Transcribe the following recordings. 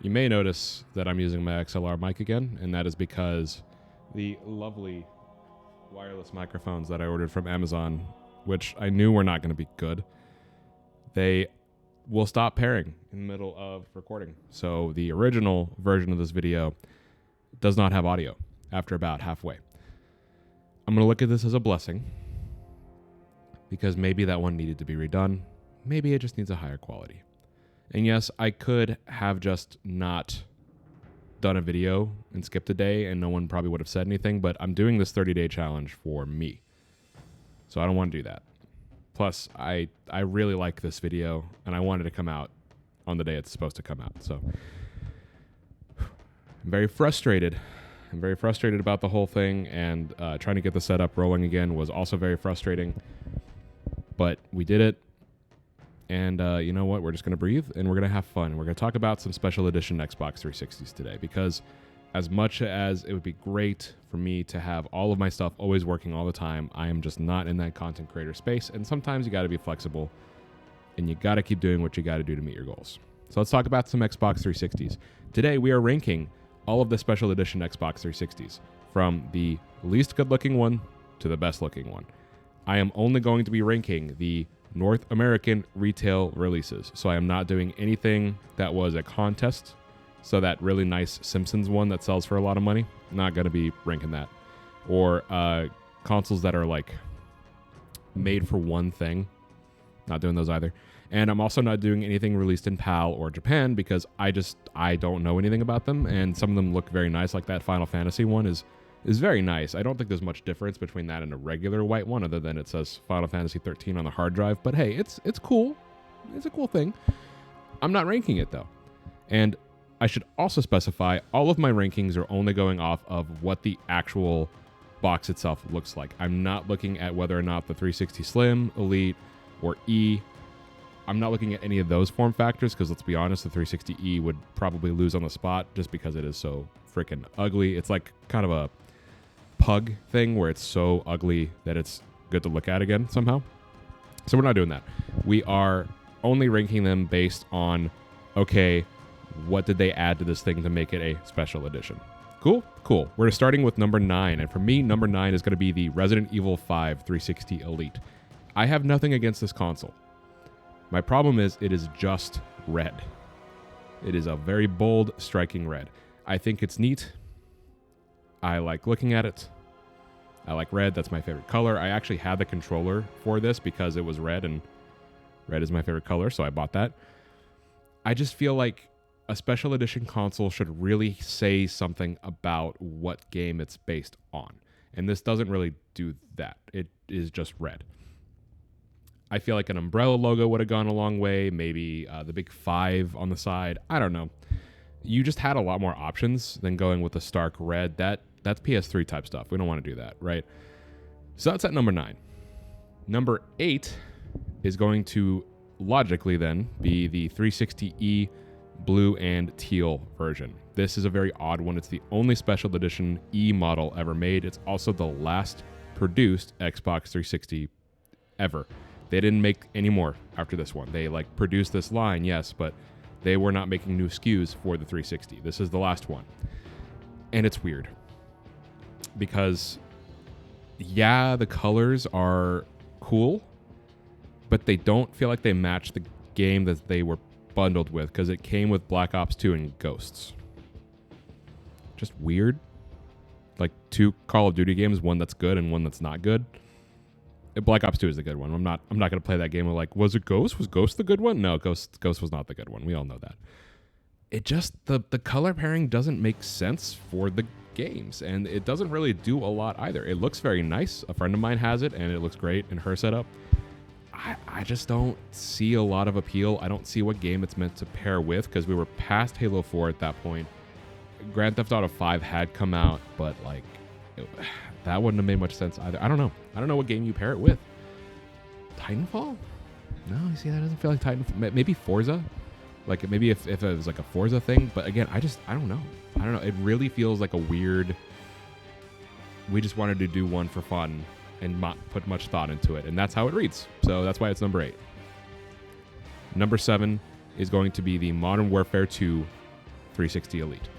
You may notice that I'm using my XLR mic again, and that is because the lovely wireless microphones that I ordered from Amazon, which I knew were not going to be good, they will stop pairing in the middle of recording. So the original version of this video does not have audio after about halfway. I'm going to look at this as a blessing because maybe that one needed to be redone. Maybe it just needs a higher quality. And yes, I could have just not done a video and skipped a day and no one probably would have said anything, but I'm doing this 30-day challenge for me. So I don't want to do that. Plus, I really like this video and I wanted to come out on the day it's supposed to come out. So I'm very frustrated. I'm very frustrated about the whole thing, and trying to get the setup rolling again was also very frustrating. But we did it. And you know what? We're just going to breathe and we're going to have fun. We're going to talk about some special edition Xbox 360s today, because as much as it would be great for me to have all of my stuff always working all the time, I am just not in that content creator space. And sometimes you got to be flexible and you got to keep doing what you got to do to meet your goals. So let's talk about some Xbox 360s. Today we are ranking all of the special edition Xbox 360s from the least good looking one to the best looking one. I am only going to be ranking the North American retail releases. So I am not doing anything that was a contest. So that really nice Simpsons one that sells for a lot of money, not going to be ranking that. Or consoles that are like made for one thing, not doing those either. And I'm also not doing anything released in PAL or Japan because I don't know anything about them. And some of them look very nice, like that Final Fantasy one is very nice. I don't think there's much difference between that and a regular white one, other than it says Final Fantasy 13 on the hard drive. But hey, it's cool. It's a cool thing. I'm not ranking it though. And I should also specify all of my rankings are only going off of what the actual box itself looks like. I'm not looking at whether or not the 360 Slim, Elite, or E. I'm not looking at any of those form factors because let's be honest, the 360E would probably lose on the spot just because it is so freaking ugly. It's like kind of a pug thing where it's so ugly that it's good to look at again somehow. So we're not doing that. We are only ranking them based on, okay, what did they add to this thing to make it a special edition? Cool. We're starting with number 9. And for me, number 9 is going to be the Resident Evil 5 360 Elite. I have nothing against this console. My problem is it is just red. It is a very bold, striking red. I think it's neat. I like looking at it. I like red. That's my favorite color. I actually had the controller for this because it was red, and red is my favorite color, so I bought that. I just feel like a special edition console should really say something about what game it's based on. And this doesn't really do that. It is just red. I feel like an Umbrella logo would have gone a long way. Maybe the big 5 on the side. I don't know. You just had a lot more options than going with the stark red. That's PS3 type stuff. We don't want to do that, right? So that's at number 9. Number 8 is going to logically then be the 360E blue and teal version. This is a very odd one. It's the only special edition E model ever made. It's also the last produced Xbox 360 ever. They didn't make any more after this one. They produced this line, yes, but they were not making new SKUs for the 360. This is the last one. And it's weird because, yeah, the colors are cool, but they don't feel like they match the game that they were bundled with because it came with Black Ops 2 and Ghosts. Just weird. Like 2 Call of Duty games, one that's good and one that's not good. Black Ops 2 is the good one. I'm not going to play that game of was it Ghost? Was Ghost the good one? No, Ghost was not the good one. We all know that. It just, the color pairing doesn't make sense for the games, and it doesn't really do a lot either. It looks very nice. A friend of mine has it, and it looks great in her setup. I just don't see a lot of appeal. I don't see what game it's meant to pair with because we were past Halo 4 at that point. Grand Theft Auto 5 had come out, but that wouldn't have made much sense either. I don't know. I don't know what game you pair it with. Titanfall? No, you see, that doesn't feel like Titanfall. Maybe Forza? Maybe if it was like a Forza thing. But again, I don't know. It really feels like a weird... We just wanted to do one for fun and not put much thought into it. And that's how it reads. So that's why it's number 8. Number 7 is going to be the Modern Warfare 2 360 Elite.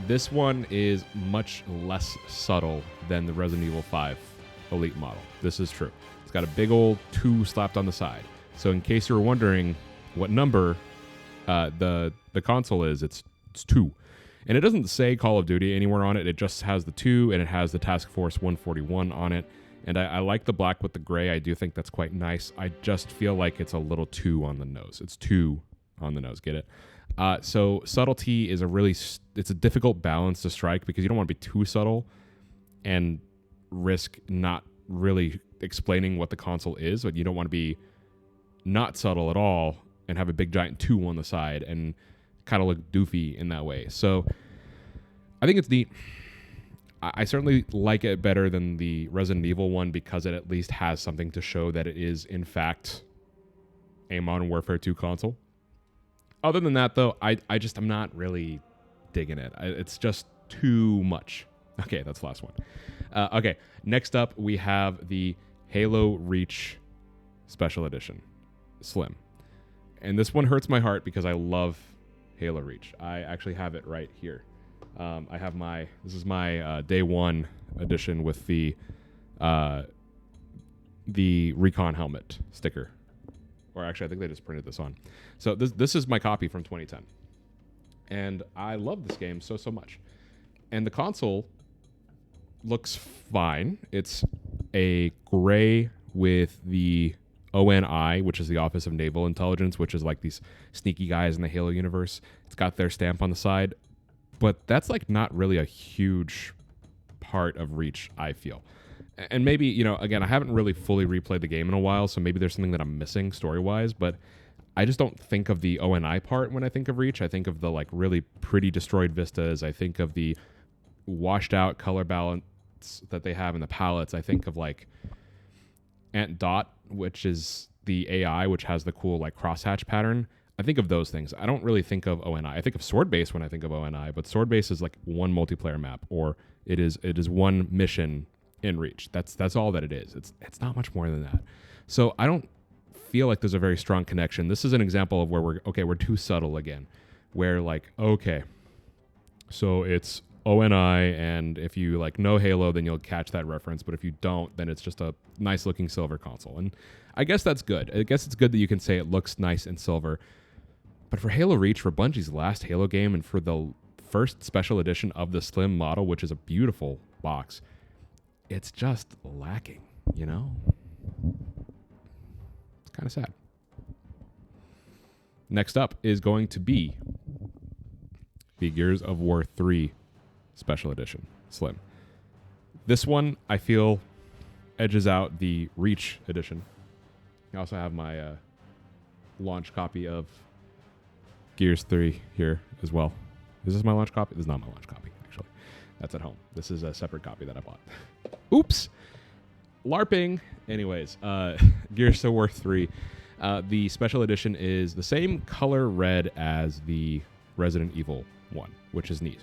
This one is much less subtle than the Resident Evil 5 Elite model. This is true. It's got a big old 2 slapped on the side. So in case you were wondering what number the console is, it's 2. And it doesn't say Call of Duty anywhere on it. It just has the 2, and it has the Task Force 141 on it. And I like the black with the gray. I do think that's quite nice. I just feel like it's a little 2 on the nose. It's 2 on the nose. Get it? So subtlety is it's a difficult balance to strike because you don't want to be too subtle and risk not really explaining what the console is, but you don't want to be not subtle at all and have a big giant 2 on the side and kind of look doofy in that way. So I think it's neat. I certainly like it better than the Resident Evil one because it at least has something to show that it is in fact a Modern Warfare 2 console. Other than that, though, I'm not really digging it. It's just too much. Okay, that's the last one. Okay, next up, we have the Halo Reach Special Edition Slim. And this one hurts my heart because I love Halo Reach. I actually have it right here. This is my day one edition with the Recon helmet sticker. Or actually, I think they just printed this on. So this is my copy from 2010. And I love this game so much. And the console looks fine. It's a gray with the ONI, which is the Office of Naval Intelligence, which is like these sneaky guys in the Halo universe. It's got their stamp on the side. But that's like not really a huge part of Reach, I feel. And maybe, again, I haven't really fully replayed the game in a while, so maybe there's something that I'm missing story-wise, but I just don't think of the ONI part when I think of Reach. I think of the like really pretty destroyed vistas. I think of the washed out color balance that they have in the palettes. I think of like Ant Dot, which is the AI, which has the cool like crosshatch pattern. I think of those things. I don't really think of ONI. I think of Sword Base when I think of ONI, but Sword Base is like one multiplayer map, or it is one mission in Reach. That's all that it is. It's not much more than that. So I don't feel like there's a very strong connection. This is an example of where we're too subtle again. Where like, okay, so it's ONI, and if you like know Halo, then you'll catch that reference. But if you don't, then it's just a nice looking silver console. And I guess that's good. I guess it's good that you can say it looks nice in silver. But for Halo Reach, for Bungie's last Halo game, and for the first special edition of the Slim model, which is a beautiful box, it's just lacking, It's kind of sad. Next up is going to be the Gears of War 3 Special Edition Slim. This one, I feel, edges out the Reach edition. I also have my launch copy of Gears 3 here as well. Is this my launch copy? This is not my launch copy, actually. That's at home. This is a separate copy that I bought. Oops. LARPing. Anyways, Gears of War 3. The special edition is the same color red as the Resident Evil one, which is neat.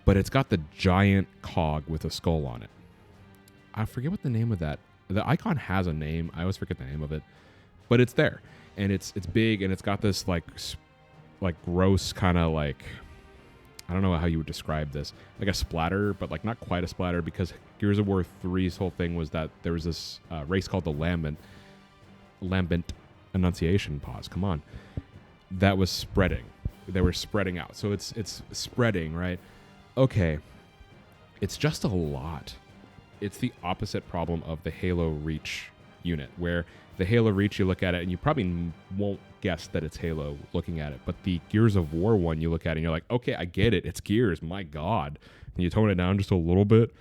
But it's got the giant cog with a skull on it. I forget what the name of that. The icon has a name. I always forget the name of it. But it's there. And it's big, and it's got this like gross kind of like, I don't know how you would describe this, like a splatter, but like not quite a splatter, because Gears of War 3's whole thing was that there was this race called the Lambent Annunciation, come on, that was spreading. They were spreading out. So it's spreading, right? Okay. It's just a lot. It's the opposite problem of the Halo Reach unit, where the Halo Reach, you look at it and you probably won't guess that it's Halo looking at it. But the Gears of War one, you look at it and you're like, okay, I get it. It's Gears. My God. And you tone it down just a little bit.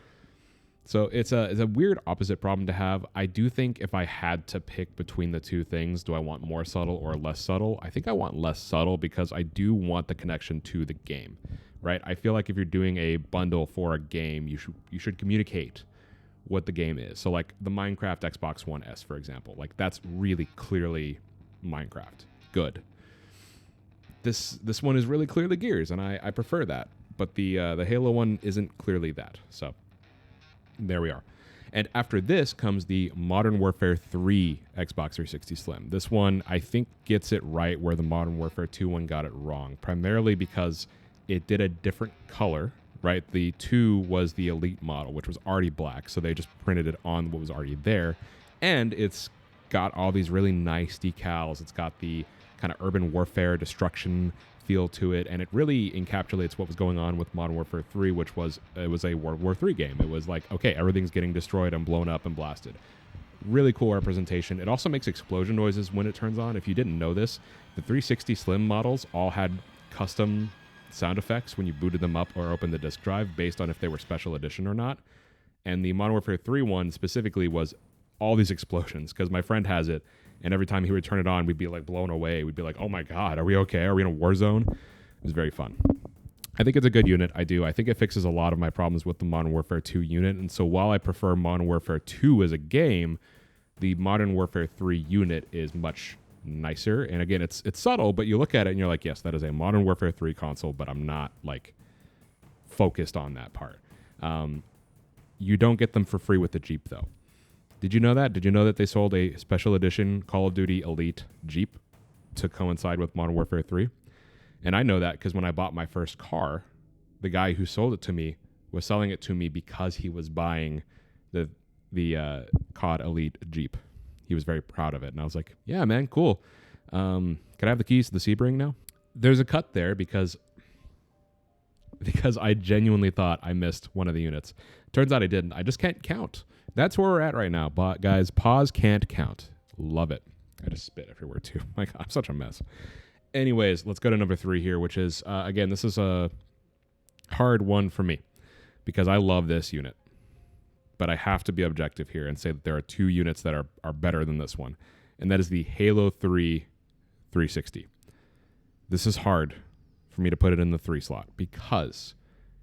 So it's a weird opposite problem to have. I do think if I had to pick between the two things, do I want more subtle or less subtle? I think I want less subtle, because I do want the connection to the game, right? I feel like if you're doing a bundle for a game, you should communicate what the game is. So like the Minecraft Xbox One S, for example, like that's really clearly Minecraft. Good. This one is really clearly Gears, and I prefer that. But the Halo one isn't clearly that. So there we are. And after this comes the Modern Warfare 3 Xbox 360 Slim. This one, I think, gets it right where the Modern Warfare 2 one got it wrong, primarily because it did a different color, right? The 2 was the Elite model, which was already black, so they just printed it on what was already there. And it's got all these really nice decals. It's got the kind of urban warfare destruction feel to it, and it really encapsulates what was going on with Modern Warfare 3, which was it was a World War 3 game. It was like, okay, everything's getting destroyed and blown up and blasted. Really cool representation. It also makes explosion noises when it turns on. If you didn't know this, the 360 Slim models all had custom sound effects when you booted them up or opened the disk drive based on if they were special edition or not. And the Modern Warfare 3 one specifically was all these explosions, because my friend has it, and every time he would turn it on, we'd be like blown away. We'd be like, oh my God, are we okay? Are we in a war zone? It was very fun. I think it's a good unit. I do. I think it fixes a lot of my problems with the Modern Warfare 2 unit. And so while I prefer Modern Warfare 2 as a game, the Modern Warfare 3 unit is much nicer. And again, it's subtle, but you look at it and you're like, yes, that is a Modern Warfare 3 console, but I'm not like focused on that part. You don't get them for free with the Jeep though. Did you know that? Did you know that they sold a special edition Call of Duty Elite Jeep to coincide with Modern Warfare 3? And I know that because when I bought my first car, the guy who sold it to me was selling it to me because he was buying the COD Elite Jeep. He was very proud of it. And I was like, yeah, man, cool. Can I have the keys to the Sebring now? There's a cut there because I genuinely thought I missed one of the units. Turns out I didn't. I just can't count. That's where we're at right now. But guys, pause can't count. Love it. I just spit everywhere too. My God, I'm such a mess. Anyways, let's go to number 3 here, which is, again, this is a hard one for me because I love this unit. But I have to be objective here and say that there are 2 units that are better than this one. And that is the Halo 3 360. This is hard for me to put it in the 3 slot because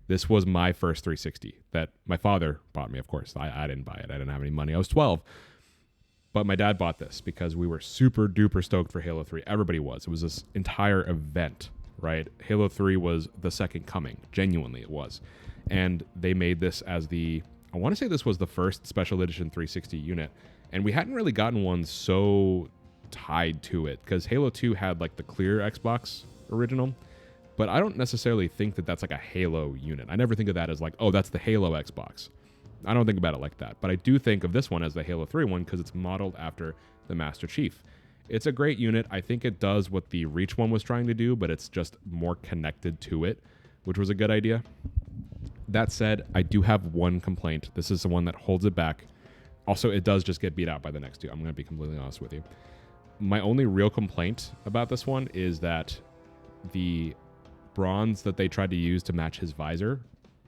this was my first 360 that my father bought me, of course. I didn't buy it. I didn't have any money. I was 12. But my dad bought this because we were super duper stoked for Halo 3. Everybody was. It was this entire event, right? Halo 3 was the second coming. Genuinely, it was. And they made this as I want to say this was the first special edition 360 unit. And we hadn't really gotten one so tied to it because Halo 2 had like the clear Xbox original. But I don't necessarily think that that's like a Halo unit. I never think of that as like, oh, that's the Halo Xbox. I don't think about it like that. But I do think of this one as the Halo 3 one because it's modeled after the Master Chief. It's a great unit. I think it does what the Reach one was trying to do, but it's just more connected to it, which was a good idea. That said, I do have one complaint. This is the one that holds it back. Also, it does just get beat out by the next 2. I'm going to be completely honest with you. My only real complaint about this one is that the bronze that they tried to use to match his visor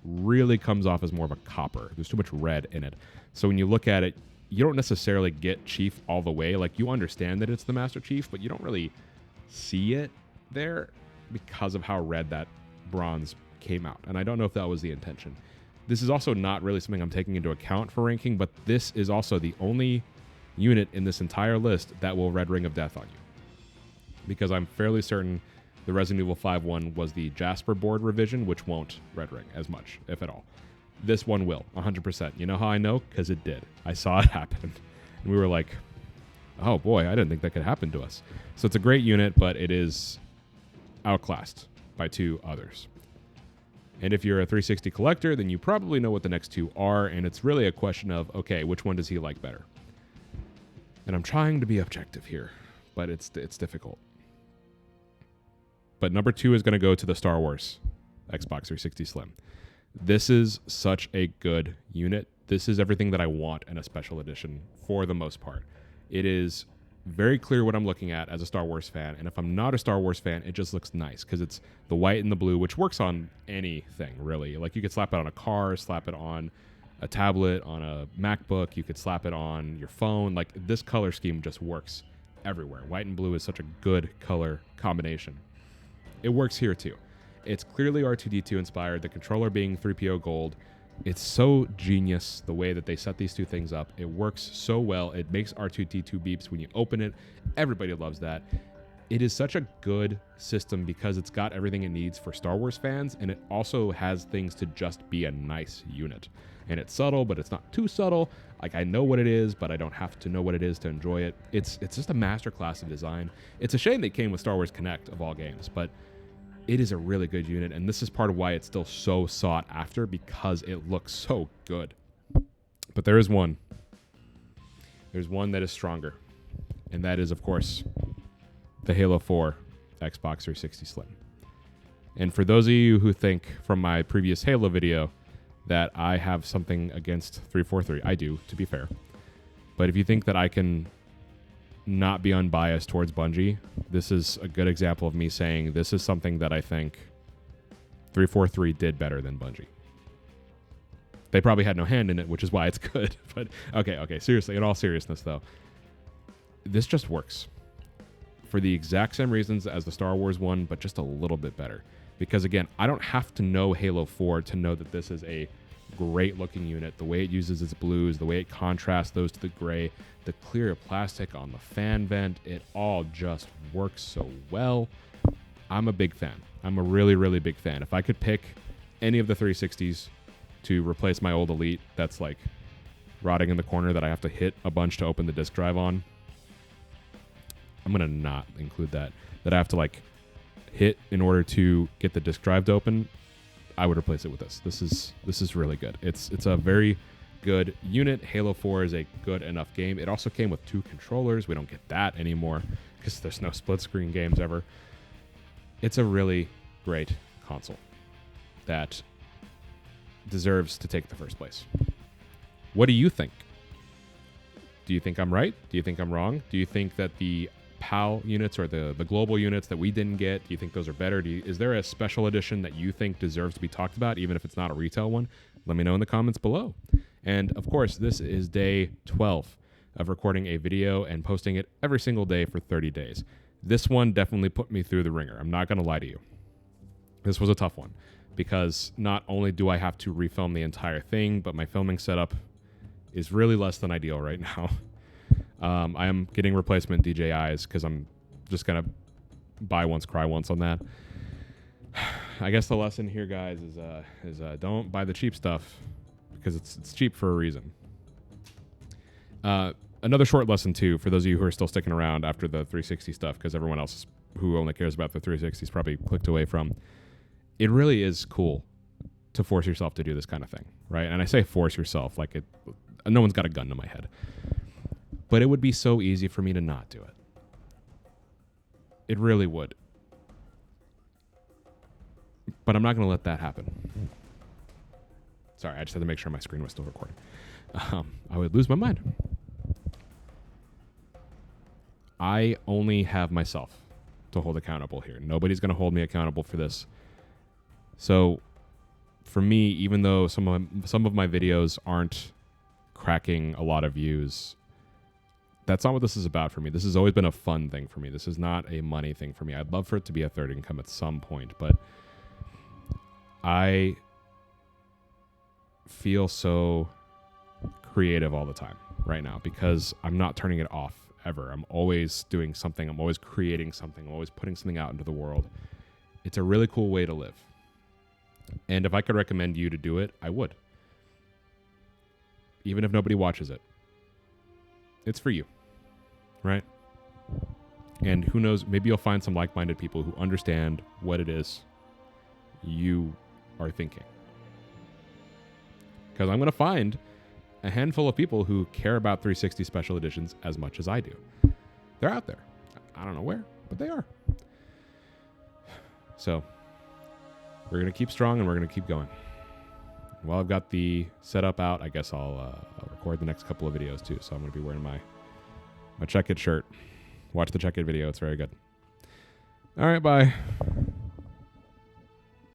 really comes off as more of a copper. There's too much red in it. So when you look at it, you don't necessarily get Chief all the way. Like, you understand that it's the Master Chief, but you don't really see it there because of how red that bronze came out. And I don't know if that was the intention. This is also not really something I'm taking into account for ranking, but this is also the only unit in this entire list that will Red Ring of Death on you. Because I'm fairly certain the Resident Evil 5 one was the Jasper board revision, which won't Red Ring as much, if at all. This one will, 100%. You know how I know? Because it did. I saw it happen. And we were like, oh boy, I didn't think that could happen to us. So it's a great unit, but it is outclassed by 2 others. And if you're a 360 collector, then you probably know what the next 2 are, and it's really a question of, okay, which one does he like better? And I'm trying to be objective here, but it's difficult. But number 2 is going to go to the Star Wars Xbox 360 Slim. This is such a good unit. This is everything that I want in a special edition for the most part. It is very clear what I'm looking at as a Star Wars fan. And if I'm not a Star Wars fan, it just looks nice because it's the white and the blue, which works on anything, really. Like, you could slap it on a car, slap it on a tablet, on a MacBook. You could slap it on your phone. Like, this color scheme just works everywhere. White and blue is such a good color combination. It works here too. It's clearly R2-D2 inspired, the controller being 3PO gold. It's so genius the way that they set these 2 things up. It works so well. It makes R2-D2 beeps when you open it. Everybody loves that. it is such a good system because it's got everything it needs for Star Wars fans, and it also has things to just be a nice unit. And it's subtle, but it's not too subtle. Like, I know what it is, but I don't have to know what it is to enjoy it. It's just a masterclass of design. It's a shame they came with Star Wars Connect of all games, but it is a really good unit, and this is part of why it's still so sought after, because it looks so good. But there is one. There's one that is stronger, and that is, of course, the Halo 4 Xbox 360 Slim. And for those of you who think from my previous Halo video that I have something against 343, I do, to be fair. But if you think that I can not be unbiased towards Bungie, this is a good example of me saying this is something that I think 343 did better than Bungie. They probably had no hand in it, which is why it's good. But okay, seriously, in all seriousness though, this just works for the exact same reasons as the Star Wars one, but just a little bit better. Because again, I don't have to know Halo 4 to know that this is a great looking unit. The way it uses its blues, the way it contrasts those to the gray, the clear plastic on the fan vent, it all just works so well. I'm a big fan. I'm a really, really big fan. If I could pick any of the 360s to replace my old Elite that's like rotting in the corner that I have to hit a bunch to open the disk drive on, I'm going to not include that I have to like hit in order to get the disk drive to open. I would replace it with this. This is really good. It's a very good unit. Halo 4 is a good enough game. It also came with 2 controllers. We don't get that anymore because there's no split screen games ever. It's a really great console that deserves to take the first place. What do you think? Do you think I'm right? Do you think I'm wrong? Do you think that the PAL units or the global units that we didn't get, do you think those are better? Is there a special edition that you think deserves to be talked about, even if it's not a retail one? Let me know in the comments below. And of course, this is day 12 of recording a video and posting it every single day for 30 days. This one definitely put me through the ringer. I'm not going to lie to you. This was a tough one because not only do I have to refilm the entire thing, but my filming setup is really less than ideal right now. I am getting replacement DJIs because I'm just going to buy once, cry once on that. I guess the lesson here, guys, is don't buy the cheap stuff because it's cheap for a reason. Another short lesson, too, for those of you who are still sticking around after the 360 stuff, because everyone else who only cares about the 360s probably clicked away from. It really is cool to force yourself to do this kind of thing, right? And I say force yourself, like no one's got a gun to my head. But it would be so easy for me to not do it. It really would. But I'm not going to let that happen. Sorry, I just had to make sure my screen was still recording. I would lose my mind. I only have myself to hold accountable here. Nobody's going to hold me accountable for this. So for me, even though some of my videos aren't cracking a lot of views, that's not what this is about for me. This has always been a fun thing for me. This is not a money thing for me. I'd love for it to be a third income at some point, but I feel so creative all the time right now because I'm not turning it off ever. I'm always doing something. I'm always creating something. I'm always putting something out into the world. It's a really cool way to live. And if I could recommend you to do it, I would. Even if nobody watches it. It's for you, right? And who knows, maybe you'll find some like-minded people who understand what it is you are thinking. Because I'm going to find a handful of people who care about 360 special editions as much as I do. They're out there. I don't know where, but they are. So we're going to keep strong and we're going to keep going. While I've got the setup out, I guess I'll record the next couple of videos too. So I'm going to be wearing my Check It shirt. Watch the Check It video. It's very good. All right, bye.